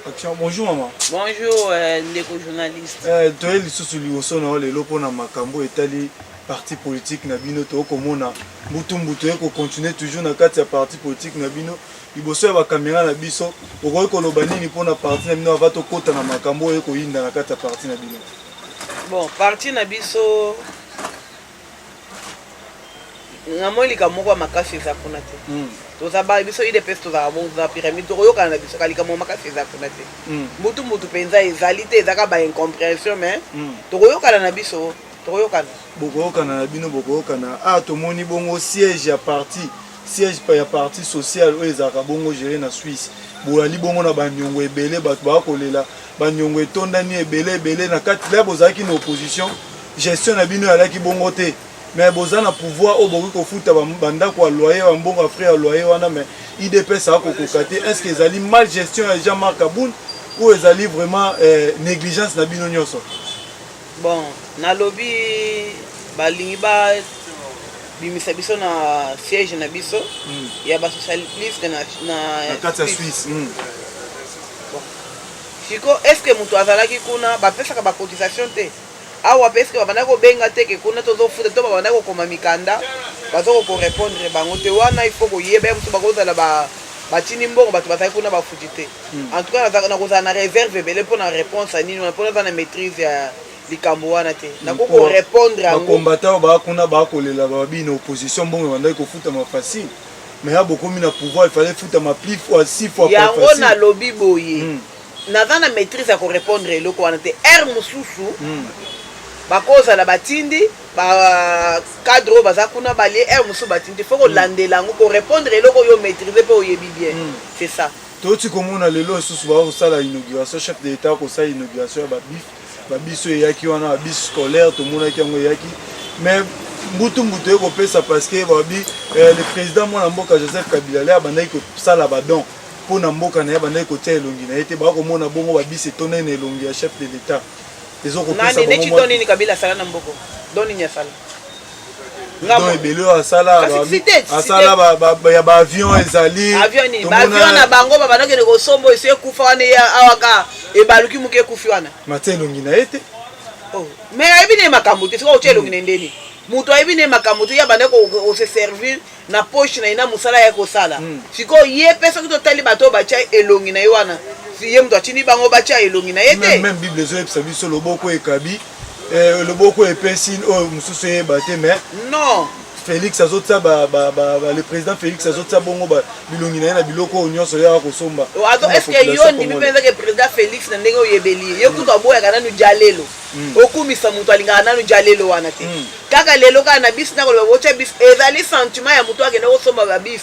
Action, bonjour maman. Bonjour, les journalistes. Tu es sous l'Iwoso na le lopo na makambo etali parti politique na bino to komona mutu eko continuer toujours na kati ya parti politique na bino liboso ya ba caméra na biso okoki koloba nini mpona parti na bino ava tokota na makambo eko yinda na kati ya parti na bino. Bon, parti na biso ngamolika moko makasi eza kuna te. Tozaba biso IDPS tozaba bon za pyramide tokoyoka na biso kalika mo makasi eza kuna te. Mutu penza ezali te ezaka ba incompréhension mais tokoyoka na biso tokoyoka. Bokoyokana na bino bokoyokana tomoni bongo siège ya parti ya parti social oyo ezalaka bongo géré na Suisse. Boyali bongo na banyongo ebele bato bakolela banyongo etondani ebele na kati la bozalaki na opposition gestion na bino yalaki bongo te. Mais boza na pouvoir au boki kofuta bandako ya loyer wa mbongo frère ya loyer wana mais IDPS a kokokate. Est-ce que ezali mal gestion ya Jean-Marc Aboun ou ezali vraiment négligence na bino nyonso? Bon, na lobby balingi ba bimisa biso na siège na biso ya ba socialiste na kati ya Suisse. Bon. Siko est-ce que mutu azalaki kuna ba pesa ka ba cotisation te? Awa parce que babanda ko benga te ke kuna tozo futa to babanda ko koma mikanda bazo ko répondre bango te wana il faut ko yeba mutu bakoza la ba batini mbongo bato bazali kuna bafuti te. En tout cas na koza na réserve bele pour na réponse nini pour na maîtrise ya likambo wana te. Na ko répondre ango. Ba combattant ba kuna ba kolela ba bi na opposition mbongo banda ko futa ma facile. Mais ya beaucoup mis na pouvoir il fallait futa ma plus fois 6 fois pas facile. Ya na lobby boye. Na na maîtrise ya ko répondre eloko wana te. Mususu. Bakoza la batindi ba cadre baza kuna bali musu batindi faut ko landela ngo ko répondre eloko yo maîtriser pe oyebi bien. C'est ça. Toti komona lelo susu ba osala inauguration chef de l'état ko sa inauguration ba biso yaki wana bis scolaire to mona ki ngo yaki mais mbutu eko pesa parce que babi le président mwana mboka Joseph Kabila la bandai ko sala ba don pona mboka na bandai ko tia elongi na ete ba ko mona bongo ba bis etone na elongi ya chef de l'état. Nani ne chitoni ni Kabila sala na mboko doni nya sala ngamo ebelo asala ya ba avion ezali avion ni ba avion na bango baba na kene ko sombo ese kufa wana ya awaka ebaluki muke kufi wana matelo ngina ete mais aibi ne makambo te ko chelo ngine ndeni mutu aibi ne makambo te ya bande ko se servir na poche na ina musala ya ko sala siko ye pesa ko totali bato bacha elongi na wana si yem to chini bango bacha elongi na yete même bible zo epsa biso loboko ekabi loboko epesi o mususu e bate mais non Félix azotsa le président Félix azotsa bongo ba bilongi na biloko nyonso ya ko somba est-ce que yo ndi bipenza ke président Félix na ndenge oyebeli yo kuto aboya kana nu jalelo okumisa mutu alinga na nu jalelo wana te kaka lelo kana bis na ko bocha bis ezali sentiment ya mutu akende ko somba ba bis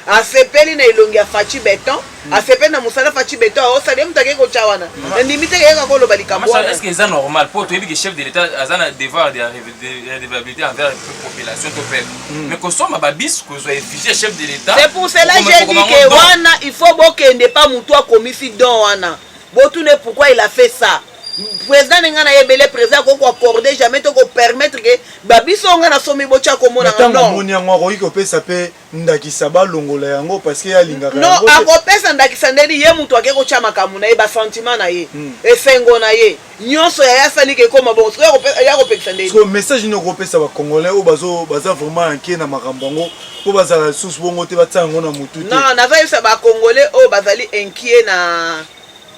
asepeli na ilongi ya fachi beton asepeli na musala fachi beton osali mutake ko chawana ndimite ke ko loba likambo wana. Est-ce que c'est normal pour toi que chef de l'état azana devoir de redevabilité envers la population to peuple mais ko soma ba bis ko zo effigie chef de l'état? C'est pour cela j'ai dit que wana il faut bokende pas mutu akomisi don wana botune pourquoi il a fait ça. Président ngana yebele président ko accorder jamais to ko permettre que babiso ngana somi bocha ko mona non moni yango ko iko pesa pe ndakisa ba longola yango parce que yalinga non ako pesa ndakisa ndeli ye mutu akeko cha makamu na ye ba sentiment na ye esengo na ye nyonso ya yasali ke koma bon so ya ko pesa ndeli so message no ko pesa ba congolais o baza vraiment inquiet na makambo ngo po bazala sous bongo te batsango na mutu te non na va yesa ba congolais o bazali inquiet na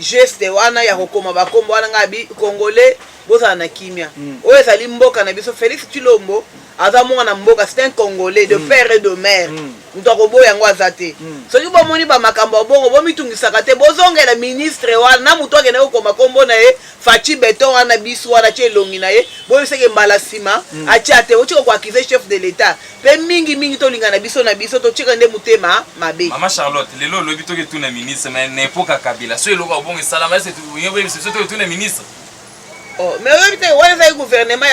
geste wana ya kokoma bakombo wana ngabi congolais boza na kimia o ezali mboka na biso Félix Tshilombo aza mwana mboka c'est un congolais de père et de mère mutako boya yango azate soki bomoni ba makambo bongo bomitungisaka te bozongela ministre wana na mutu akende kokoma kombo na ye fachi beton wana biso wana che longi na ye boyeseke mbala sima acha te ochiko kwa accuser chef de l'état pe mingi to linga na biso to chika nde mutema mabe. Mama Charlotte lelo lobi to ke tuna ministre mais n'importe Kabila so eloko bongo salama c'est tout yebe c'est to tuna ministre mais oyebi te wana ezali gouvernement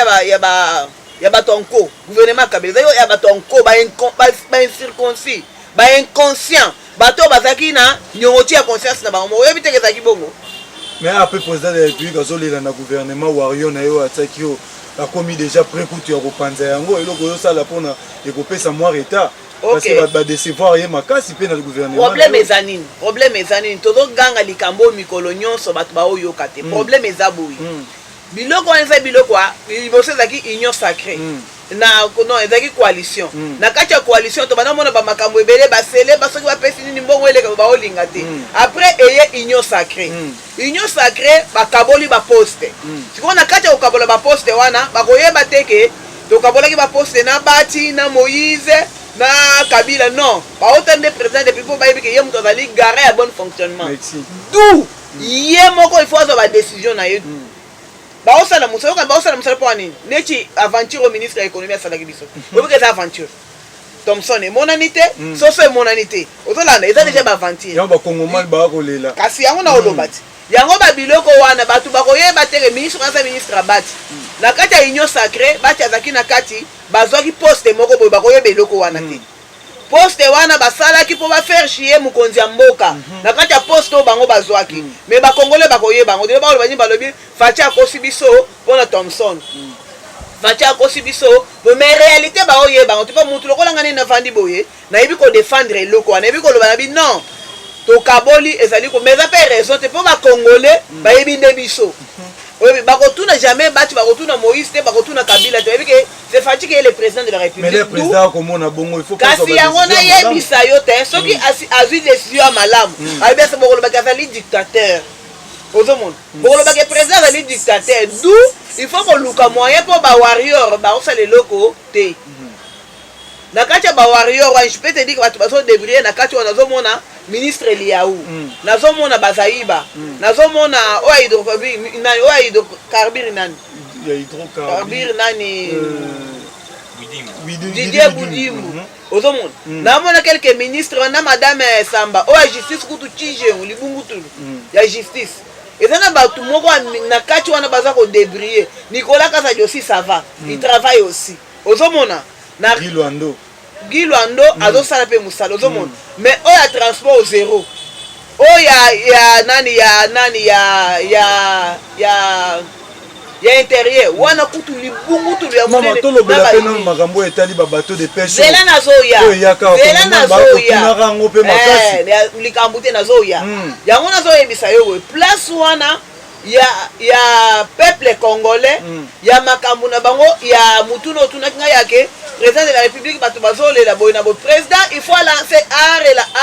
ya batonko gouvernement Kabila ya batonko ba incirconcis ba inconscient bato bazaki na nyongoti ya conscience na bango oyebi te ezaki bongo mais après président de la République azolela na gouvernement wario na yo ataki yo akomi déjà prêt kutu ya kopanza yango eloko yo sala pona ekopesa moi retard parce que ba décevoir ye makasi pe na gouvernement problème ezanini tozoganga likambo mikolo nyonso bato baoyoka te problème eza boyi biloko wana eza biloko liboso ezalaki union sacré non ezalaki coalition na kati ya coalition tobanda mona bamakambo ebele basele basoki bapesi nini mbongo eleka baolinga te après eye union sacré bakaboli baposte sikoyo na kati ya kokabola baposte wana bakoyeba te ke tokabolaki baposte na Bati na Moïse na Kabila non baotande président depuis po bayebi ke ye moto azali garé ya bon fonctionnement d'où ye moko il faut azwa badécision na ye baosala mosala mpo wanini neti aventure au ministre ya économie asalaki biso oyebika eza aventure Thomson emonani te soso emonani te ozolanda eza déjà baaventure yango bakongomani bakolela kasi yango na oloba ti yango babiloko wana bato bakoyeba te ministre wana ministre abati na kati ya union sacré Bati azalaki na kati bazwaki poste moko boye bakoyeba eloko wana te poste wana basalaki mpo bafaire chie mokonzi ya mboka na kati ya poste oyo bango bazwaki me bakongole bakoyeba bango delo bakoloba nini balobi Faci akosi biso mpona Thomson Faci akosi biso me réalité baoyeba bango te mpo mutu lokola nga nini navandi boye nayebi kodefendre eloko wana nayebi koloba na bi non tokaboli ezali ko mais eza mpe raison te mpo bakongole bayebi nde biso oyebi bakotuna jamais Bati bakotuna Moïse te bakotuna Kabila te oyebi ke c'est Faci qui est le président de la République mais le président akomona bongo il faut kasi yango nayebisa yo te soki azwi décision ya malamu ayebi ase bokolobaki azali dictateur ozomona bokolobaki président azali dictateur d'où il faut koluka moyen mpo bawarrior bakosala eloko te na kati ya bawarrior wana je peux te dire que bato bazodébrouiller na kati wana nazomona ministre Eliaou nazomona Bazaiba nazomona oyo hydrocarbure nani Didier Boudimbu ozomona namona quelques ministres na madame Samba oyo justice kutu Tijeng libungutulu ya justice eza na bato moko na kati wana baza kodébrouiller Nicolas Kasadio aussi ça va il travaille aussi ozomona na Guy Luando azosala mpe mosala ozomona mais oyo ya transport zéro oyo ya intérieur wana kutu libungutulu ya monene tolobela mpe na makambo etali babato de pêche zela nazoya likambo te nazoya yango nazoyebisa yo boye place wana ya peuple congolais ya makambo na bango ya mutuna otunaki ngai yake président de la République bato bazolela boye na bo président il faut lancer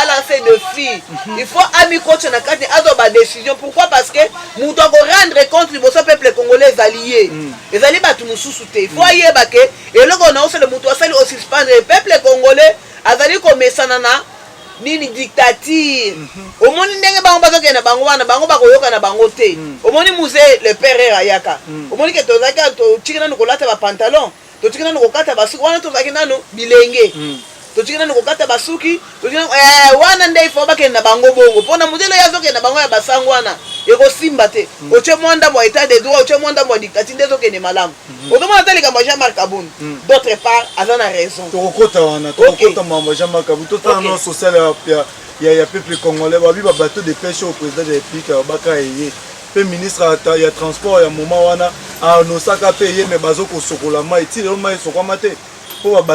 lancer défi il faut amikoche na kati azwa badécision pourquoi parce que mutu akorendre compte liboso peuple congolais ezali ezali bato mosusu te il faut ayeba ke eloko naosala mutu asali osuspendre peuple congolais azali komesana na nini dictature omoni ndenge bango bazokenda bango wana bango bakoyoka na bango te omoni musée le père ayaka omoni ke tozaki totikina nanu kolata bapantalon totikina nanu kokata basuki wana tozaki nanu bilenge totikina nanu kokata basuki wana nde ifo bakenda bango bongo mpona modele oyo azokenda bango ya basango wana ekosimba te otie mwa ndambo ya état de droit otie mwa ndambo ya dictature nde ezokende malamu otomona ata likambo ya Jean-Marc Aboun d'autre part aza na raison tokokota wana tokokota mambo ya Jean-Marc Aboun totala no social ya peuple congolais babi babateau de pêche au président de la République baka eye mpe ministre ya transport ya moment wana anosaka mpe ye me bazokosokola mai ti lelo mai esokwama te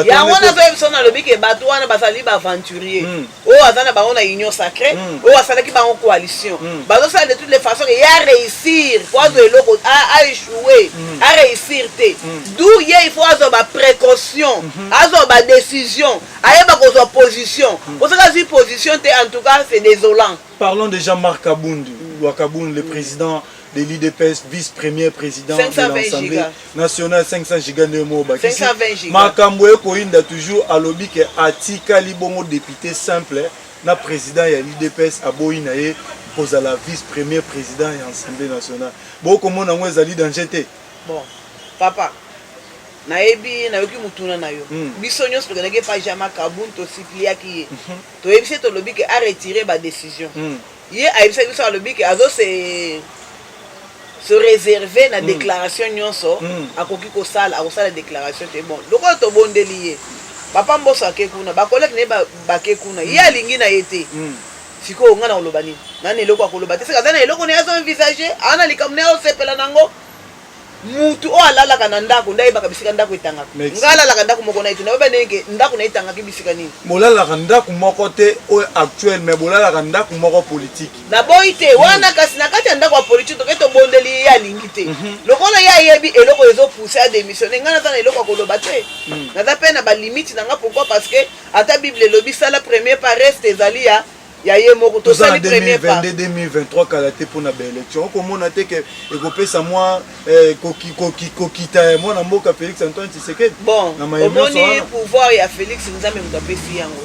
yango nazoyebiso nalobi ke bato wana bazali baaventurier oyo aza na bango na union sacré oyo asalaki bango coalition bazosala de toutes les façons ya réussir po azwa eloko aéchouer aréussir te d'où ye il faut azwa baprécaution azwa badécision ayeba kozwa position osaka azwi position te en tout cas c'est désolant. Parlons de Jean-Marc Aboun le président de l'IDPS, vice-premier président de l'Assemblée nationale, 500 giga de Moba. 520 giga. Makamboe Koinda toujours à lobby que Atika Libongo député simple, na président de l'IDPS à Boinaye pour la vice-premier président de l'Assemblée nationale. Bon, comment on a allé dans GT? Bon, papa. Naebi na yoki mutuna na yo biso nyonso tokenaki pa Jean-Marc Aboun tosipiliaki ye toyebisi to lobby ke a retirer ba décision ye ayebisa biso alobi ke azo se réserver na déclaration nyonso akoki kosala akosala déclaration te bon lokola tobondeli ye papa mboso ake kuna bakoleki ne bake kuna ye alingi na ye te sikoyo nga na koloba nini nani eloko akoloba te seka aza na eloko ne azo envisage ana likambo ne aosepela nango mutu o alalaka na ndako ndayebaka bisika ndako etangaka nga alalaka ndako moko na ye te nayoba ndenge ndako na ye etangaki bisika nini bolalaka ndako moko te oyo actuel mais bolalaka ndako moko politique naboyi te wana kasi na kati ya ndako ya politique toke tobondeli ye alingi te lokola ye ayebi eloko ezopousse a démissionne nga naza na eloko ya koloba te naza mpe na balimite na nga pourquoi parce que ata bible elobi sala premier pas reste ezali ya ye moko tosali premier pas 2022 kala te mpona baélection okomona te ke ekopesa mwa kokita mwana mboka Félix Antoine Tshisekedi bon omoni pouvoir ya Félix nzambe moto apesi yango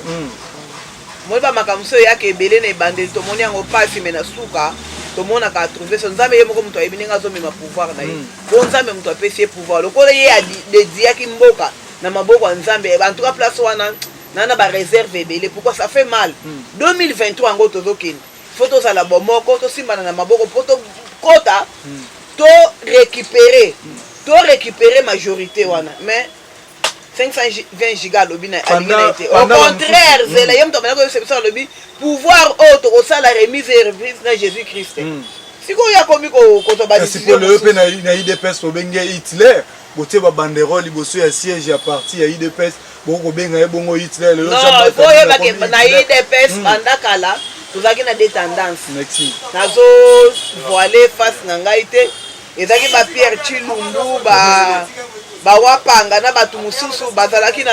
omoni bamakambo so eyaka ebele na ebandeli tomoni yango pasi me na suka tomonaka atrouve so nzambe ye moko moto ayebi ndenge azomema pouvoir na ye po nzambe moto apesi ye pouvoir lokola ye adediaki mboka na maboko ya nzambe en tout cas place wana nana ba réserve ebele pourquoi ça fait mal 2023 ngo tozokende faut tozala bomoko tosimbana na maboko po tokota to récupérer majorité wana mais 520 giga alobi na alingana été au contraire zela ye moto abanako yosebisa alobi pouvoir oyo tokosala remise et reprise na Jésus Christ sikoyo akomi kotoba décision mpe na IDPS tobenge Hitler botie babanderole liboso ya siège ya parti ya IDPS bokobenga ye bongo Hitler lelo non faut yebake na IDPS banda kala tozalaki na des tendances nazo voiler face na ngai te ezalaki ba Pierre Chilumbu bawapanga na bato mosusu bazalaki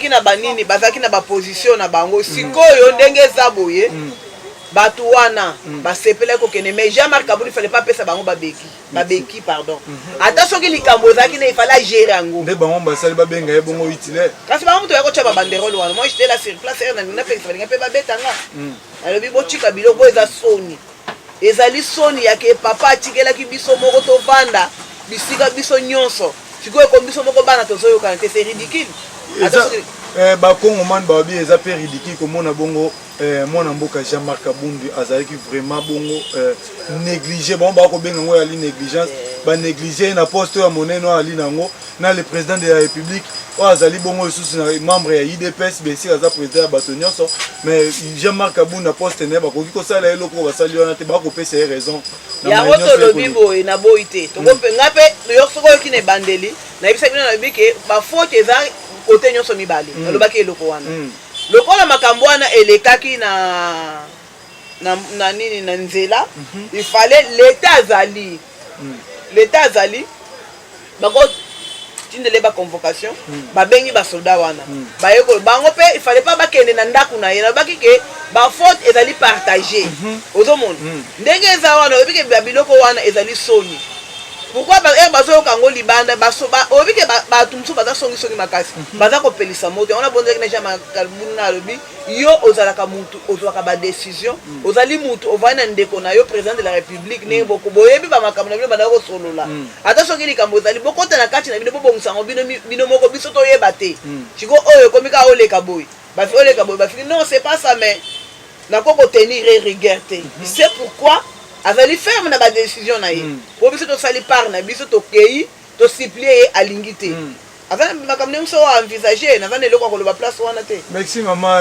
na banini bazalaki na baposition na bango sikoyo ndenge eza boye bato wana basepelaki kokende mais Jean-Marc Kabund il fallait pas pesa bango babeki pardon ata soki likambo ezalaki na ifala gérer yango nde bango basali babenga ye bongo Hitler kasi bango moto ya kotya babanderole wana moi j'étais là sur place na pekisa balinga mpe babetanga alobi botika biloko eza soni ezali soni yake papa atikelaki biso moko tovanda bisika biso nyonso sikoyo ekomi biso moko bana tozoyokana te c'est ridicule bakongomani babi eza mpe ridicule komona bongo mwana mboka Jean-Marc Kabund azalaki vraiment bongo négligé bango bakobenga yango yali négligence banéglige na poste oyo ya monene oyo ali nango na le président de la république oyo azali bongo lisusu na membre ya IDPS besika aza président ya bato nyonso mais Jean-Marc Kabund na poste na ye bakoki kosala eloko oyo basali wana te bakopesa ye raison yango tolobi boye na boyi te nga mpe soki oyoki na ebandeli nayebisa bino nalobi ke bafaute eza kote nyonso mibale nalobaki eloko wana lokola makambo wana elekaki na nini na nzela il fallait l'état azali bako tindele ba convocation babengi basoda wana bayeko bango pe il fallait pas bakende na ndaku na ye nalobaki ke bafaute ezali partagé ozomona ndenge eza wana oyebi ke biloko wana ezali soni pourquoi bazoyoka ngo libanda oyebi ke bato mosusu baza songisongi makasi baza kopelisa moto yango nabondaki na Jean-Marc Kabund alobi yo ozalaka mutu ozwaka badécision ozali mutu ovai na ndeko na yo président de la république ndenge boyebi bamakambo na bino bandaka kosolola ata soki likambo ezali bokota na kati na bino bobongisango bino moko biso toyeba te siko oyo ekomi kaka oleka boye bafiki non c'est pas ça mais nakoko tenir rigueur te c'est pourquoi azali ferme na badécision na ye po biso tosali part na biso tokei tosiplie ye alingi te aza makambo ndenge so envisage naza na eloko ya koloba place wana te merci mama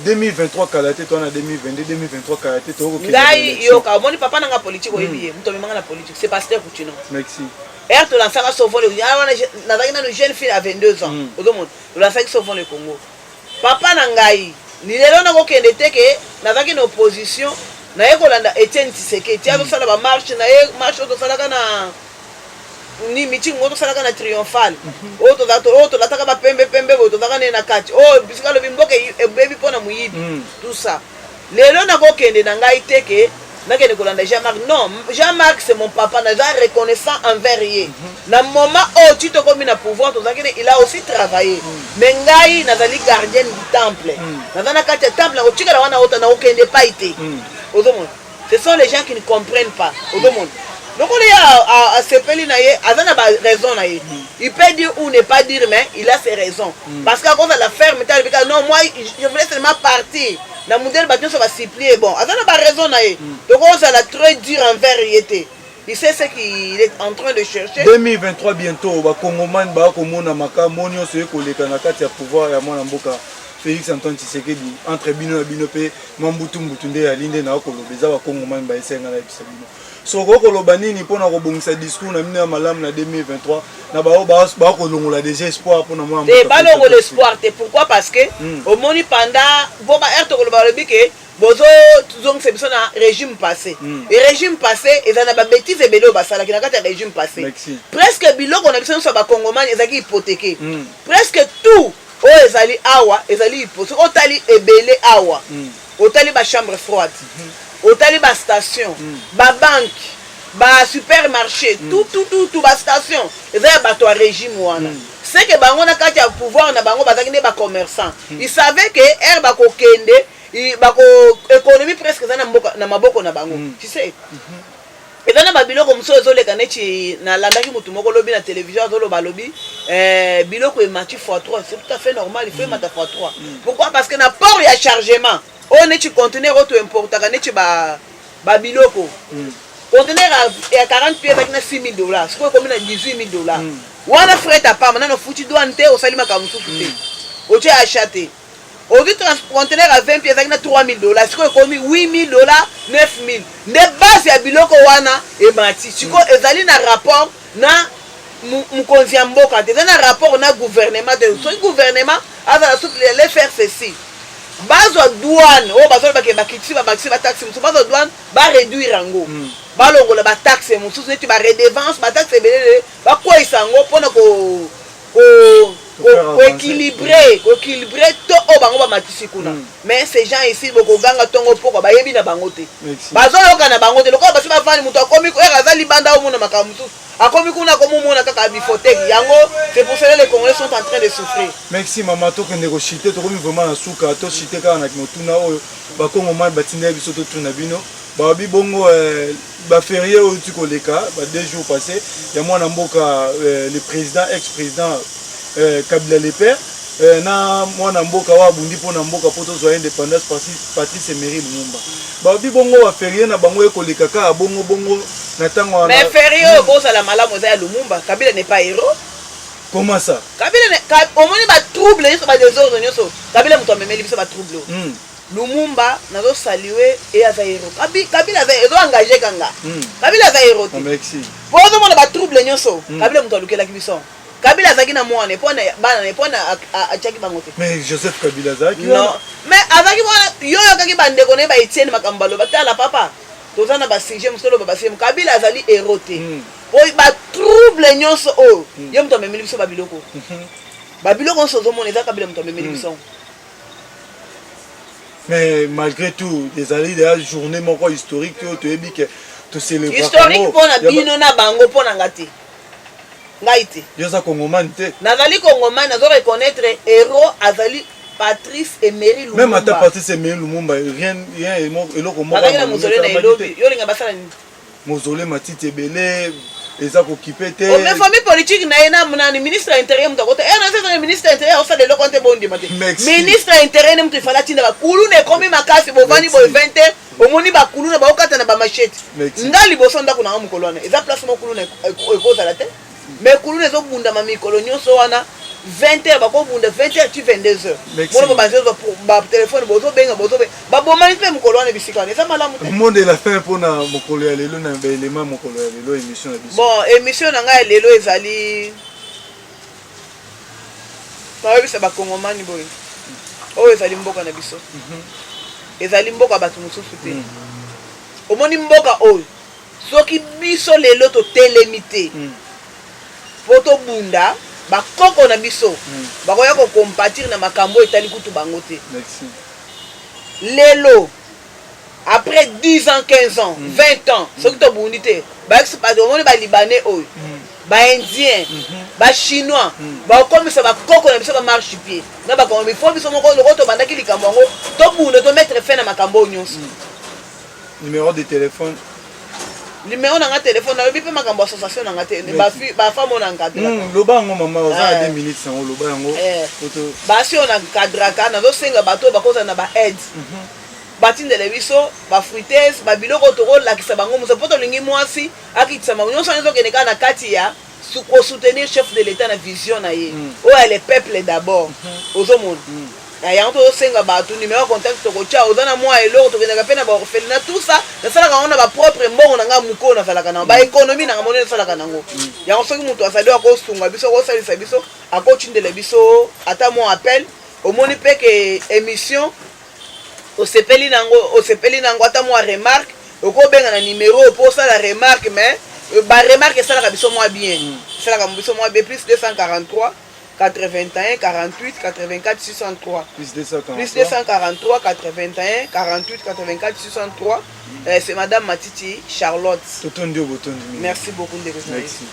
2023 kala te twana 2022 kala te ngai yoka omoni papa nanga politique oyebi ye moto amemanga na politique c'est Pasteur Coutinho merci tolansaka Sauvons le wana nazalaki nano jeune fille à 22 ans ozomona tolansaki Sauvons le Congo papa na ngai lelo nakokende te ke nazalaki na opposition naye kolanda Etienne Tshisekedi ti azosala bamarche na ye marche oyo tosalaka na ni meeting oyo tosalaka na triomphal oyo tolataka bapembepembe boyo tozalaka naye na kati oyo bisika lobi mboka ebebi mpo na moyibi tout ça lelo nakokende na ngai te ke nakende kolanda Jean-Marc non Jean-Marc c'est mon papa naza reconnaissant envers ye na moment oyo ti tokomi na pouvoir tozalaki ne il a aussi travaillé mais ngai nazali gardienne du temple naza na kati ya temple nakotikala wana ota nakokende pai te ce sont les gens qui ne comprennent pas donc on est à sepeli na ye azana ba raison na ye il peut dire ou ne pas dire mais il a ses raisons parce qu'à cause de la ferme non moi je voulais seulement partir na modèle batio ça va supplier bon azana ba raison na ye donc on ça la très dur envers yete il sait ce qu'il est en train de chercher 2023 bientôt ba Congomani ba komona makambo nyonso ekoleka na kati ya pouvoir ya mwana mboka Félix Antoine Tshisekedi entre bino na bino pe mambutu mbutunde ya linde na kolobeza ba kongomani ba esenga na bisa bino soko koloba nini mpona kobongisa discours na bino ya malamu na 2023 na bao ba kolongola déjà espoir mpona mwa te balongola espoir te pourquoi parce que omoni pendant bo ba erte koloba lobi ke bozo tuzongisa biso na régime passé et régime passé eza na ba bêtise ebele oyo basalaki na kati ya régime passé presque biloko na biso nyonso ya bakongomani ezalaki hypothéqué presque tout oyo ezali awa ezali hypothéqué otali ebele awa otali ba chambre froide otali ba station ba banque ba supermarché tout ba station ezali bato ya régime wana c'est que bango na kati ya pouvoir na bango bazalaki nde ba commerçant ils savaient que air bakokende bako économie presque eza na maboko na bango tu sais eza na babiloko mosusu ezoleka neti nalandaki motu moko lobi na télévision azoloba lobi biloko emati x3 c'est tout à fait normal il faut emata x3 pourquoi parce que na port ya chargement oyo neti conteneur oyo toimportaka neti babiloko conteneur ya 40 pieds ezalaki na $6,000 sikoyo ekomi na $18,000 wana fret apama nano futi douane te osalimaka mosusu te otie achat te ovi conteneur à 20 pieds ezalaki na $3,000 sikoyo ekomi $8,000 $9,000 nde base ya biloko wana emati sikoyo ezali na rapport na mokonzi ya mboka te eza na rapport na gouvernement te soki gouvernement azala souple le faire ceci bazwa douane oyo bazolobake bakitisi bataxe mosusu bazwa douane baréduire yango balongola bataxe mosusu neti baredevance bataxe ebelele bakweyisa yango mpona koéquilibre to oyo bango bamatisi kuna mais ces gens ici bokoganga ntongo poko bayebi na bango te bazoyoka na bango te lokola basi bafani moto akomi ere aza libanda omona makambo mosusu akomi kuna komomona kaka bifoteki yango c'est pour cela les Congolais sont en train de souffrir. Merci mama tokende koshite tokomi vraiment na suka toshite kaka na motuna oyo bakongomani batindeli biso totuna bino babi bongo baferie oyo ti koleka ba 2 jours passés ya mwana mboka le président ex-président Kabila le père na mwana mboka wa bundi mpona mboka po tozwa indépendance Patrice Emery Lumumba babi bongo baferie na bango ekoleka kaka bongo na ntango wana mais ferie oyo bozala malamu eza ya Lumumba Kabila n'est pas héros. Comment ça? Kabila omoni batrouble nyonso badésordre nyonso Kabila moto amemeli biso batrouble Lumumba nazo saluer et aza héros Kabila aza ezo engagé kanga Kabila aza héros te po ozomona batrouble nyonso Kabila moto alukelaki biso Kabila azaki na mwana epona bana epona achaki bango te mais Joseph Kabila azaki non mais azaki mwana yoyo kaki bandeko ne ba Etienne makambo baloba tala papa tozana ba sujet musolo ba basem Kabila azali héros te oyi ba trouble nyonso oyo yo moto amemeli biso babiloko nyonso ozomona eza Kabila moto amemeli biso. Mais malgré tout des années de la journée moko historique tu es dit que tu célèbres historique mpona bino na bango mpona ngati ngai te yoza kongomani te nazali kongomani nazo reconnaître héros azali Patrice Emery Lumumba même ata Patrice Emery Lumumba rien eloko moko azali na mozole na elobi yo linga basala ni mozole matiti ebele eza kokipe te mais famille politique na ye na munani ministre intérieur mutu akota na sasa ministre intérieur osala eloko nte bondima te ministre intérieur ne mutu ifala atinda bakulu na ekomi makasi bovandi boye 20 omoni bakulu na baokata na bamachete nga liboso ndako nanga mokolo wana eza place mokulu na ekozala te mais kulu ezobundama mikolo nyonso wana 20h bakobunda 20h tu 22h mono babanzezo ba téléphone bozobenga babomani mpe mokolo wana bisika wana eza malamu te monde la fin mpona mokolo ya lelo na baelema mokolo ya lelo émission ya biso bon émission na ngai ya lelo ezali bayebisa bakongomani boye oyo ezali mboka na biso ezali mboka bato mosusu te omoni mboka oyo soki biso lelo totelemi te po tobunda bakoko na biso bakoya kocompatir na makambo etali kutu bango te lelo après 10 ans 15 ans 20 ans soki tobundi te omoni balibanais oyo baindien bachinois bakomisa bakoko na biso bamarche pied na bakambo ifo biso moko loko tobandaki likambo yango tobunda tomettre fin na makambo oyo nyonso. Numéro de téléphone numéro na nga téléphone na yobi pe makambo association na nga te ba femme on encadre loba yango mama oza 2 minutes yango loba yango basi on encadre ka na zo senga bato bakoza na ba aide batindele biso ba fruiteuse ba biloko to kolakisa bango muso poto lingi mwasi akitisa bango nyonso nzo kene ka na kati ya soutenir chef de l'état na vision na ye o le peuple d'abord ozomona yango tozosenga bato numéro contact tokotia oza na mwa eloko tokendaka mpe na baorphelinat tout ça nasalaka yango na bapropre mbongo na ngai mokolo nasalaka nango baéconomie nanga monene nasalaka nango yango soki moto azali akosunga biso akosalisa biso akotindela biso ata mwa appel omoni mpe ke émission osepeli nango ata mwa remarque okobenga na numéro mpo osala remarque mais baremarque esalaka biso mwa bien esalaka biso mwa bien plus 243 81 48 84 603 plus 243 81 48 84 603 c'est madame Matiti Charlotte. Totondi. Merci beaucoup. Merci.